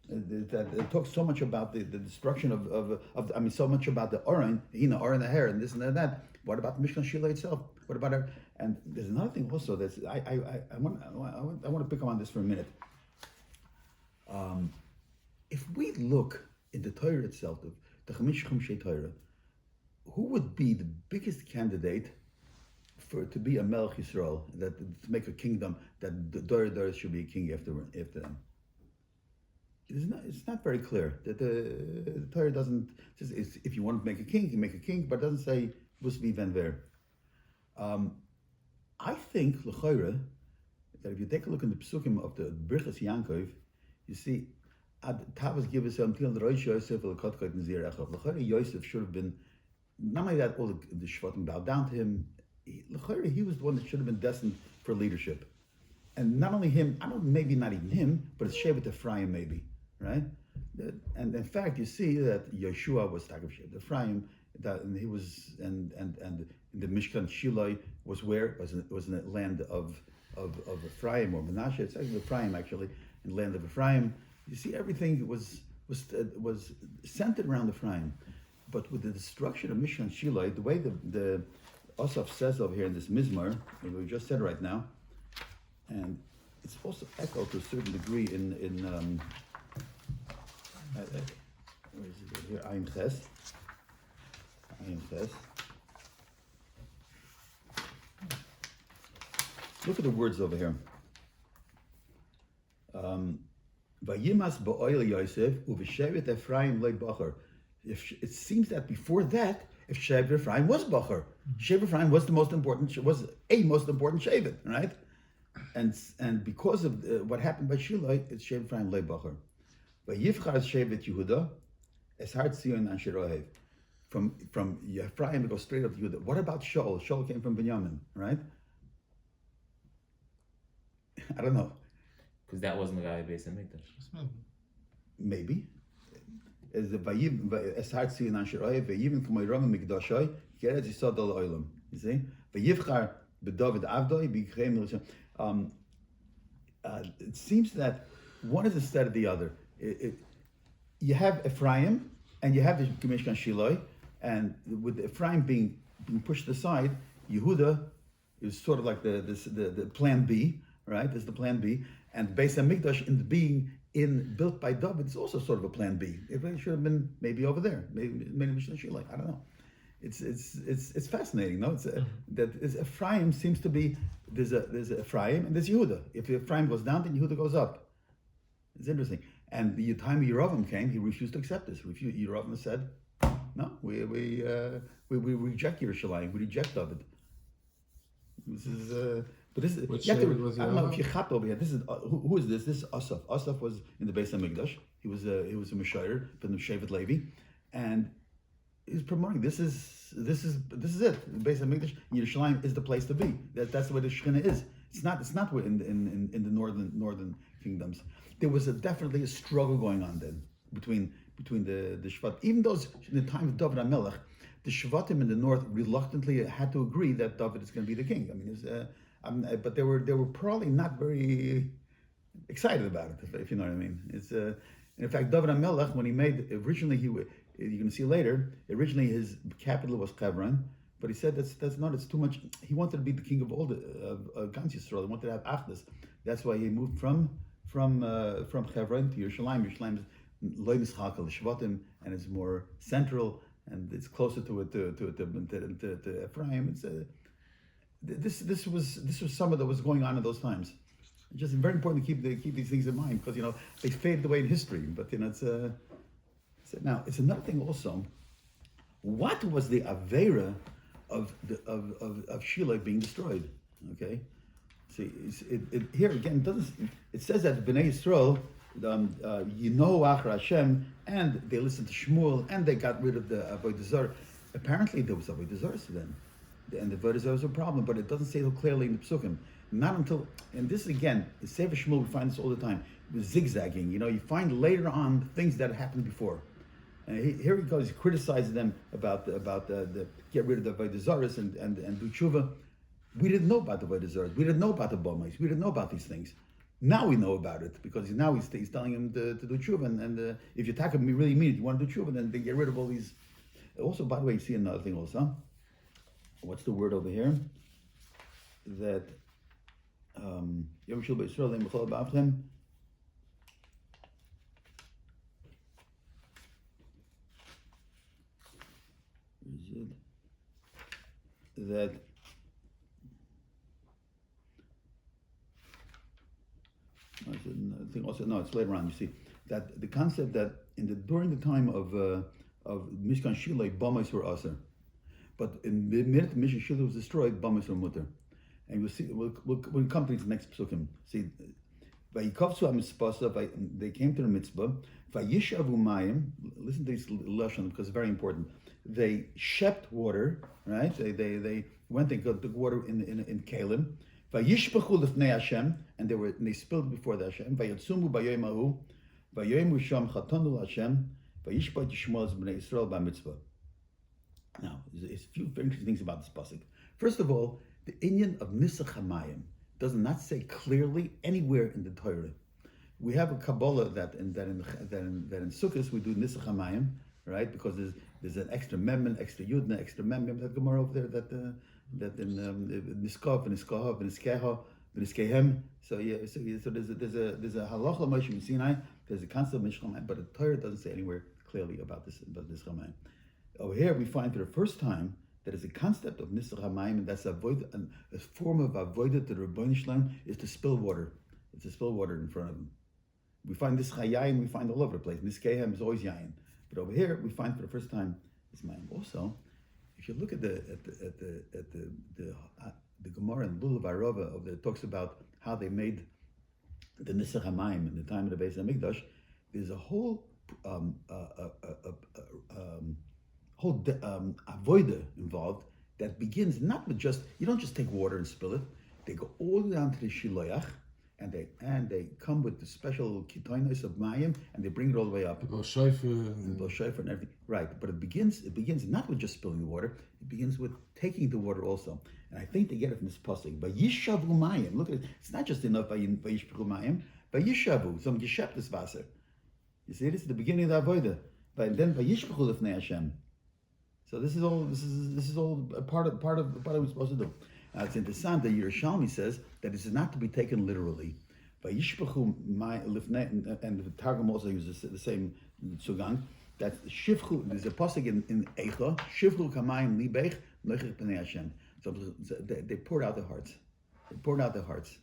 that it talks so much about the destruction of I mean so much about the Oren, Oren the hair and this and that. What about Mishkan Shiloh itself? What about her? And there's another thing also that's I want to pick up on this for a minute. If we look in the Torah itself, the Chamish Chumshei Torah, who would be the biggest candidate to be a Melech Yisrael, to make a kingdom, that the Dor should be a king after them? It's not very clear. That the Torah doesn't. If you want to make a king, you can make a king, but it doesn't say Busvi Van Ver. I think l'chayra that if you take a look in the psukim of the Birchas Yankov, you see Ad Tavas give us until the Rosh Yosef l'kotkot Nazir Echav. L'chayra Yosef should have been, not only that all the Shvatim bowed down to him. L'chayra he was the one that should have been destined for leadership, and not only him. Maybe not even him, but it's Shevet Ephraim maybe, right? And in fact, you see that Yeshua was Takev Shevet Ephraim. That and he was and the Mishkan Shiloh was where was in the land of Ephraim or Menashe. It's actually Ephraim actually, in the land of Ephraim. You see, everything was centered around Ephraim, but with the destruction of Mishkan Shiloh, the way the Osaf says over here in this Mizmar, what we just said right now, and it's also echoed to a certain degree in where is it here? Ayin Ches. Look at the words over here. Vayimas ba'oil Yosef u'v'shevet Ephraim le'bacher. It seems that before that, if Shevet Ephraim was bacher, Shevet Ephraim was the most important Shevet, right? And because of what happened by Shiloh, it's Shevet Ephraim le'bacher. Vayivchar Shevet Yehuda es herzig and Ansherohev. From Ephraim, it goes straight up to Yehuda. What about Shaul? Shaul came from Binyamin, right? I don't know. Because that wasn't the guy based in Mikdash. Maybe. As the es herzig and Ansherohev, even from Mikdashai, Keretz Yisod al Olam. You see, Vayivchar b'David Avdoi b'Chem L'Shem. It seems that one is instead of the other. You have Ephraim and you have the Mishkan Shiloi, and with Ephraim being pushed aside, Yehuda is sort of like the plan B, right? There's the plan B, and Beis Hamikdash being built by David is also sort of a plan B. It really should have been maybe over there, maybe Mishkan Shiloi. I don't know. It's fascinating, no? Ephraim seems to be there's a Ephraim and there's Yehuda. If Ephraim goes down, then Yehuda goes up. It's interesting. And the time Yerovam came, he refused to accept this. Yerovam said, "No, we reject Yerushalayim. We reject David." This is, but this is. Which I David was don't know Yerovam? if you chat over here. This is who is this? This is Asaph. Asaph was in the Beis Hamikdash. He was a Meshayer from the Shevet Levi, and he's promoting. This is it. The Beis Hamikdash, Yerushalayim is the place to be. That's the way the Shekhinah is. It's not where in the northern kingdoms. There was definitely a struggle going on then between the Shvat. Even those in the time of David HaMelech, the Shvatim in the north reluctantly had to agree that David is going to be the king. I mean, but they were probably not very excited about it, if you know what I mean. In fact, David HaMelech, when he made originally, you're going to see later. Originally, his capital was Hebron, but he said that's not. It's too much. He wanted to be the king of all the Gans Yisrael. He wanted to have Achdus. That's why he moved from Hebron to Yerushalayim. Yerushalayim is loy mischakal l'shvatim, and it's more central, and it's closer to Ephraim. This was some of that was going on in those times. It's just very important to keep these things in mind because they fade away in history. But now it's another thing also. What was the avera of Shiloh being destroyed? Okay. See, here again, it says that Bnei Yisrael, Achar Hashem, and they listened to Shmuel, and they got rid of the Avodah Zarah. Apparently, there was Avodah Zarah then, and the Avodah Zarah was a problem, but it doesn't say so clearly in the Psukim. Not until, and this again, the Sefer Shmuel, we find this all the time, it was zigzagging. You find later on things that happened before. Here he goes, he criticizes them about the get rid of the Avodah Zarah and do tshuva. We didn't know about the Avodah Zarah. We didn't know about the Bomais. We didn't know about these things. Now we know about it because now he's telling him to do tshuva. And if you attack him, you really mean it. You want to do tshuva, then they get rid of all these. Also, by the way, you see another thing also. What's the word over here? That Yom Shil B'Yisrael Le'im B'chol B'Avchem. Is it that? I think also no, it's later on. You see that the concept that during the time of Mishkan Shiloi, Bomais were aser, but in the minute Mishkan Shiloi was destroyed, Bomais were mutter. And we'll see. We'll come to the next psukim. See, Vayikavsu HaMitzvah. They came to the mitzvah. Vayishavu mayim. Listen to this lashon because it's very important. They shept water, right? They went and got the water in kalim. Vayishpachu lifnei Hashem, and they spilled before the Hashem. Vayatzumu b'yoyim hahu, vayoyim sham chatanu Hashem, vayishpat Yishmael b'nei Yisrael b'mitzvah. Now, there's a few very interesting things about this pasuk. First of all, the inyan of Nisach HaMayim does not say clearly anywhere in the Torah. We have a Kabbalah that in Sukkot we do Nisach HaMayim, right? Because there's an extra memon, extra yudna, extra memon. That Gemara over there that in Niskav and Niskahav and Niskeha and Niskehem. So there's a halacha Moshe Sinai. There's a concept of Mishchamayim, but the Torah doesn't say anywhere clearly about this Chamayim. Over here we find for the first time that is a concept of Nisach HaMayim, and that's a form of avodah to the Rebbeinu Shalom is to spill water. It's to spill water in front of him. We find this chayayin, we find all over the place. Niskehem is always yayin, but over here we find for the first time this mayim. Also, if you look at the Gemara in Lulav Arava, it talks about how they made the Nisach HaMayim in the time of the Beis Hamikdash. There's a whole avodah involved that begins not with you don't just take water and spill it. They go all the way down to the shiloach, and they come with the special kitoinos of mayim, and they bring it all the way up. Go shofar And blow shofar and everything. Right, but it begins not with just spilling the water. It begins with taking the water also. And I think they get it from this pasuk. Vayishavu mayim. Look at it. It's not just enough vayishpru mayim. Vayishavu. Some gesheptes Wasser. You see, this is the beginning of the avodah. But then vayishpru lifnei Hashem. So this is all a part of what we're supposed to do. Now it's interesting that Yerushalmi says that this is not to be taken literally. Vayishpachu lifnei, and the Targum also uses the same sugang. That shivchu. There's a pasuk in Eicha. Shivchu kamayim libech noichich b'nei Hashem. So they poured out their hearts. They poured out their hearts.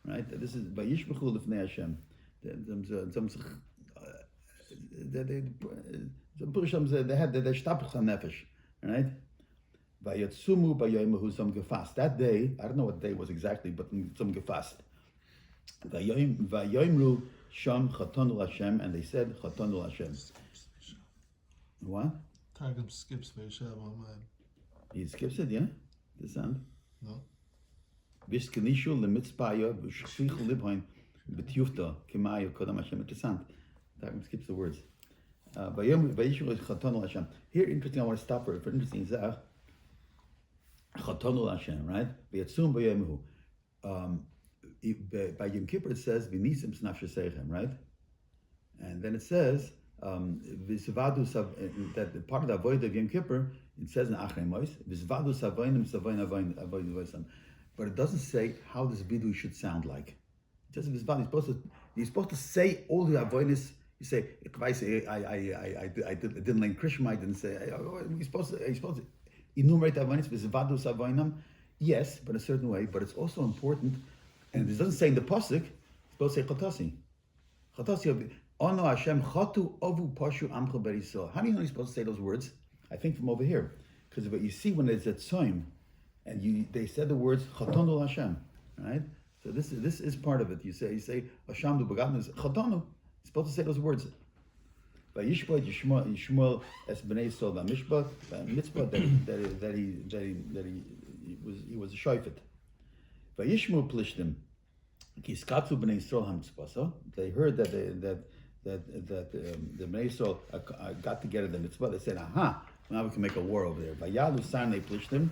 Right. This is vayishpachu lifnei Hashem. They had the shtapach nefesh. Right. Vayatsumu bayoimahu some gefast. That day, I don't know what day it was exactly, but some gefast. Vayoimru sham chatonu Hashem, and they said chatonu Hashem. What? Targum skips Vayishav on mine. He skips it, yeah? The sound? No. Vishkanishu lemitzpayo v'shchichu libhoin b'tyufta kimayo kodam Hashem. Interessant. Targum skips the words. Vayishu chatonu Hashem. Here, interesting, I want to stop for interesting zah. Chatonu Hashem, right? V'yatzum v'yoimahu. By Yom Kippur it says v'nisim snafshesechem, right? And then it says v'svadu that the part of the avoid of Yom Kippur it says in Achrei Mos v'svadu savoinim savoin avoid. But it doesn't say how this vidu should sound like. It says v'svadu. You're supposed to say all the avoidness. You say I didn't learn Krishma. I didn't say. You're supposed to enumerate the avoidness v'svadu savoinam. Yes, but a certain way. But it's also important. And it doesn't say in the pasuk, it's supposed to say chotasi. Chotasi, ono Hashem chotu ovu pashu amcha berisol. How do you know you're supposed to say those words? I think from over here. Because what you see when it's at Tzoim, and they said the words chotonu Hashem, right? So this is part of it. You say Hashem du begatnu is chotonu. You're supposed to say those words. By Yishpot Shmuel es bnei Yisrael b'mishpat mitzvah that he was a shofet. Vayishmu plishtim kiskatzu bnei Yisrael hamitzvah. They heard that the bnei Yisrael got together the mitzvah. They said, "Aha, now we can make a war over there." Vayalu sarnei plishtim,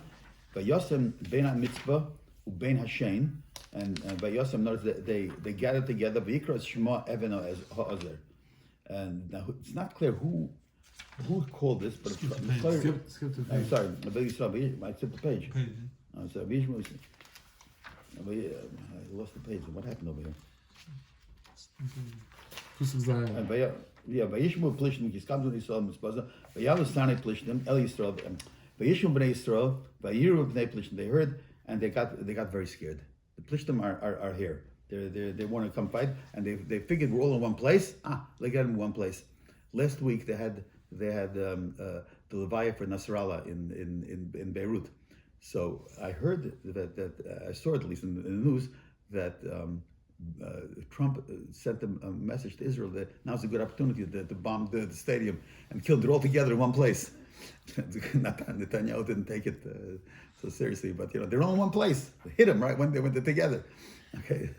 vayosem ben mitzvah uben hashem, and vayosem notice that they gathered together. Vayikras shema eveno as ha'ozer. And now it's not clear who called this, but skip the page. I'm sorry, I skipped the page. I'm sorry, I lost the page. What happened over here? Vayishmu plishtim kiskatzu Yisrael mitzvah. Vayalu sarnei plishtim el Yisrael. Vayishmu bnei Yisrael. Vayiru bnei plishtim. They heard and they got very scared. The plishtim are here. They want to come fight, and they figured we're all in one place. They got in one place. Last week they had the levaya for Nasrallah in Beirut. So I heard that I saw it at least in the news that Trump sent a message to Israel that now's a good opportunity to bomb the stadium and killed it all together in one place. Netanyahu didn't take it so seriously, but they're all in one place. They hit him right when they went together. Okay,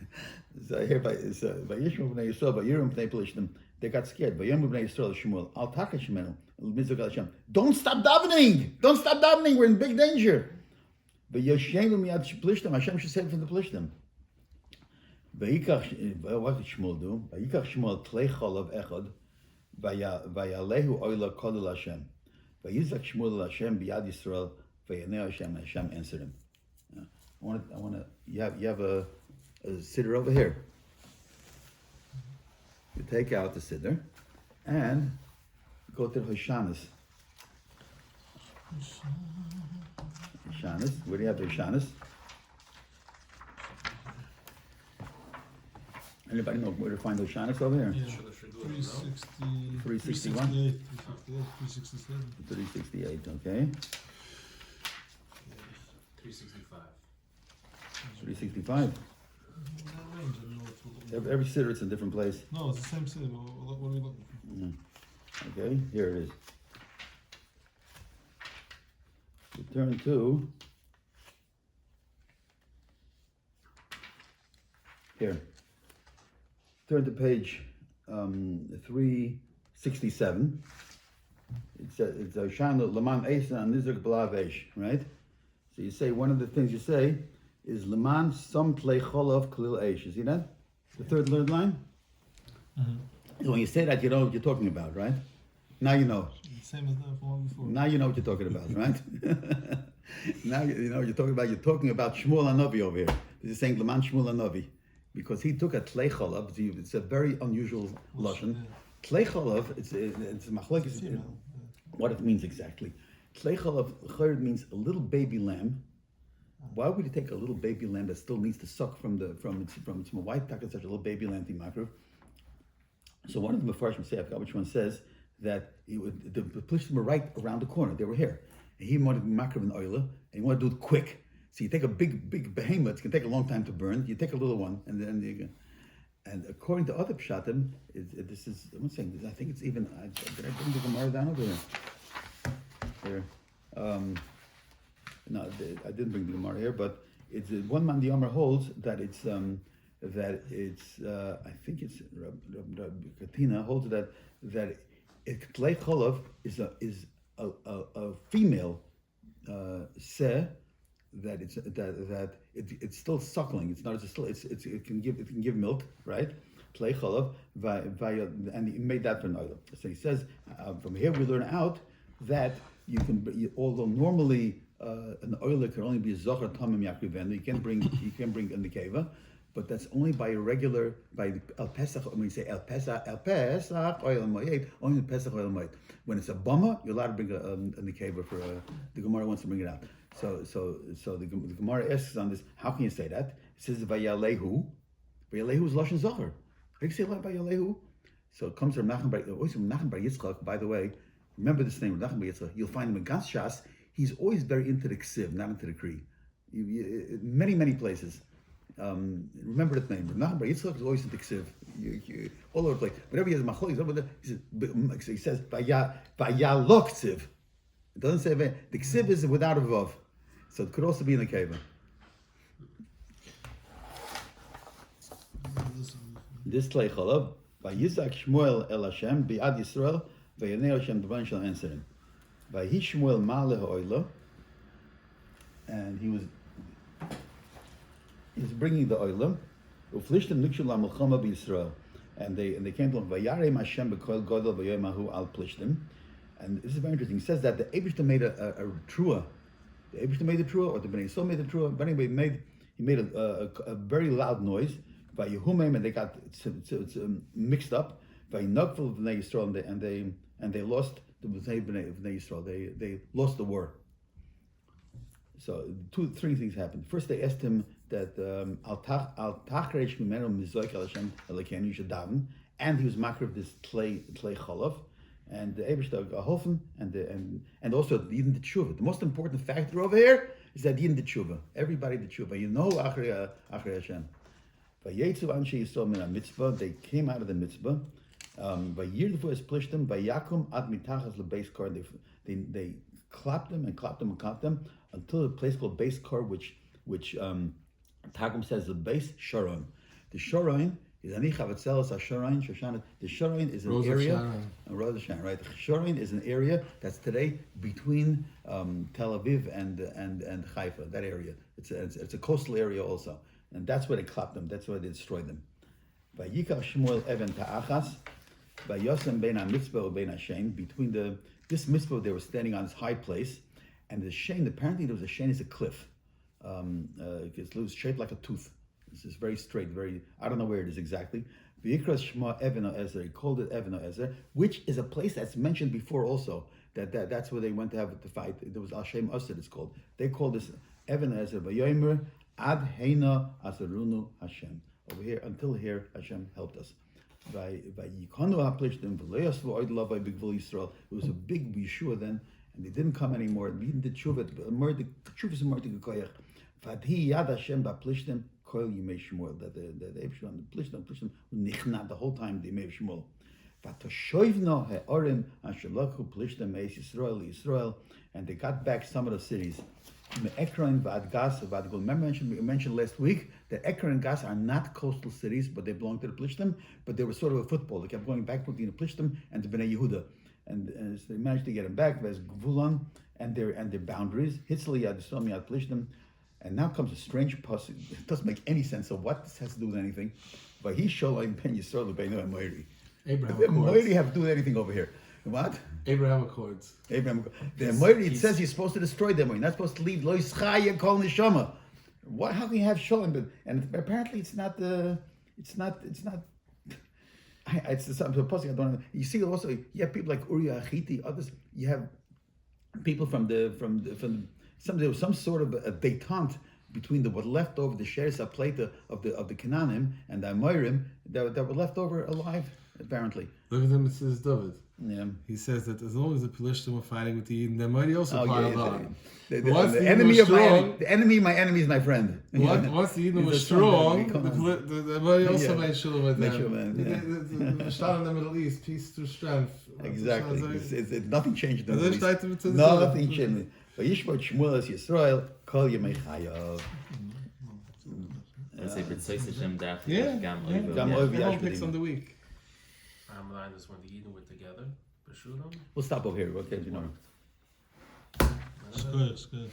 so here by Yishmu b'nei Yisrael, by Yirim b'nei Pelishtim, they got scared. By Yom b'nei Yisrael, Shmuel, Al Taka Shemenu, Mitzvah Hashem. Don't stop davening! Don't stop davening! We're in big danger. But Yoshenu miyad Pelishtim, Hashem should save from the Pelishtim. What did Shmuel do? Vayikach Shmuel tlei cholav echad, vayalehu oila kodel Hashem. Vayizak Shmuel Hashem biyad Yisrael, vayanei Hashem. Hashem answered him. I want to. You have a siddur over here. You take out the siddur and go to the Hoshanas. Hoshanas. Where do you have the Hoshanas? Anybody know where to find the Hoshanas over here? Yeah. 360. 361? 367. 368, okay. 365. 365. Every siddur it's in a different place. No, it's the same city. What are we looking for? Okay, here it is. You turn to Here. Turn to page 367. It's a Shana Laman Esa and Nizak Balavesh, right? So you say, one of the things you say is Laman Som Play Cholov Kalil Eish. You see that? The third line? So when you say that, you know what you're talking about, right? Now you know. Same as the one before. Now you know what you're talking about, right? Now you know what you're talking about. You're talking about Shmuel Hanavi over here. This is saying Laman Shmuel Hanavi. Because he took a Tlei Cholav, it's a very unusual lashon. Tlei Cholav, it's machlokes what it means exactly. Tlei Cholav means a little baby lamb. Why would you take a little baby lamb that still needs to suck from its white tuck and such a little baby lamb to makruv? So one of the Mefarshim say, I forgot which one says, that the Plishtim were right around the corner. They were here. And he wanted to be makruv in oila, and he wanted to do it quick. So you take a big behemoth, it's going to take a long time to burn. You take a little one, and then you can. And according to other pshatim, this is, I'm not saying this, I think it's even, did I bring the Gemara down over here? Here. No, I didn't bring the Gemara here, but it's one man the Yomer holds that it's I think it's Rabbi Katina holds that Tlei Cholov is a female seh that it's still suckling. It's not. It can give milk, right? Tlei Cholov, and he made that for an oil. So he says from here we learn out that you can, although normally an oil can only be zocher tamim yakrivenu. You can bring in the keva, but that's only by El Pesach. When you say El Pesach oil moed, only Pesach oil moed. When it's a bama, you're allowed to bring a nekeva for the Gemara wants to bring it out. So the Gemara asks on this, how can you say that? It says Vayalehu. Vayalehu is lashon zocher. How do you say Vayalehu? So it comes from Nach Bar Yitzchak. By the way, remember this name, Nach Bar Yitzchak. You'll find him in Gans Shas. He's always very into the ksiv, not into the kri. Many places. Remember that name. Nach Bar Yitzchak is always into ksiv. All over the place. Whenever he has machlokes, he says Vayalok ksiv. It doesn't say the ksiv is without a vav, so it could also be in the keva. This Tlei Cholav, Vayizak Shmuel El Hashem Bi'ad Yisrael Vayanei Hashem D'van Shal Enserim. Vayi Shmuel Ma'aleh Ha'oila, and he was bringing the oila. Uflishtem Nikshul LaMelchama BiYisrael, and they came to him Vayarem Hashem B'Kol Godel Vayomahu Al Plishtem. And this is very interesting. He says that the Eibishter made a trua. The Eibishter made a trua, or the Bnei Yisrael made a trua. But anyway, he made a very loud noise. By Yehumim, and they got mixed up. By Nagful Bnei Yisrael, and they lost the Bnei Yisrael. They lost the war. So three things happened. First, they asked him that Al Tachresh Mimenu Mizoik El Hashem Elokeinu, you should daven, and he was makar of this Tlei Cholav. And the Eibishter Hofen, and also the Yidden Tshuva. The most important factor over here is that Yidden Tshuva. Everybody did Tshuva. You know Achrei Hashem. Vayetzu Anshe Yisrael min mitzvah. They came out of the mitzvah. Vayirdu es plishtem. Vayakum ad mitachas lebeis kar. They clapped them and clapped them and clapped them until a place called Beis Kar, which Targum says the Beis Sharon. The Sharon is Ani Chavatzelos HaShorain Shoshana. The Shorain is an area. Rosh Hashanah, right? The Shorain is an area that's today between Tel Aviv and Haifa. That area. It's a coastal area also, and that's where they clapped them. That's where they destroyed them. Vayikach Shmuel Even Ta'achas. Vayosem Bein HaMitzvah Bein HaShem. Between this mitzvah, they were standing on this high place, and the Shein. Apparently, there was a Shein is a cliff. It's shaped like a tooth. This is very straight, I don't know where it is exactly. V'yikras Shema Even Oezer, he called it Even Oezer, which is a place that's mentioned before also, that's where they went to have the fight. There was Al Shem Osir, it's called. They called this Even Oezer, V'yomer Ad Heina Azarunu Hashem. Over here, until here, Hashem helped us. It was a big Yeshua then, and they didn't come anymore. We didn't tshuva. The tshuva is more to Goyach. Vadhi Yad Hashem Baplishtem. Yimei Shmuel, that the Eibishter on the Plishtim nichna the whole time the Yimei Shmuel. Vatoshoivno he'orim ashalachu Plishtim eis Yisrael, and they got back some of the cities. Ekron, Vad Gas, Vad Gol. Remember we mentioned last week that Ekron and Gas are not coastal cities, but they belong to the Plishtim. But they were sort of a football. They kept going back between the Plishtim and the Bnei Yehuda, and so they managed to get them back. There's Gvulan and their boundaries. Hitzli Yad Yisrael Yad Plishtim, and now comes a strange passage. It doesn't make any sense. So what this has to do with anything? But he Shalom Ben Yisrael Ben Moiri. Abraham Moiri Accords. have to do with anything over here. What? Abraham Accords. Abraham, the Moiri, it says you're supposed to destroy them. You're not supposed to leave. Lo Yischaya Kol Neshama. Why? How can you have Shalom? And apparently, it's not. It's not. It's something I don't know. You see, also you have people like Uriah Achiti, others. You have people from there was some sort of a detente between what left over the Sheres Plata of the Canaanim and the Amorim that were left over alive. Apparently, Look at him, it says David. yeah. He says that as long as the Pelishtim were fighting with the Eden, they might also piled on. The Once the enemy Eden of was my strong, enemy, the enemy of my enemy is my friend. once the Eden He's was a son of strong, God. the mighty also Yeah. made sure with Made them. sure, man, The Shtar in the Middle East, peace through strength. Exactly. Nothing changed. In the Nothing Middle East. changed in the Nothing Middle changed. Vayishmor Shmuel es Yisrael kol yemei chayav. Let's say B'tzois Hashem Daf. Yeah. Gam Yeah. Oivel. Gam Yeah. Oivel. The whole Yash picks B'dim. on the week. Ramadan is when the Eden were together. B'shulam. We'll stop over here. Okay, you know. It's good. It's good.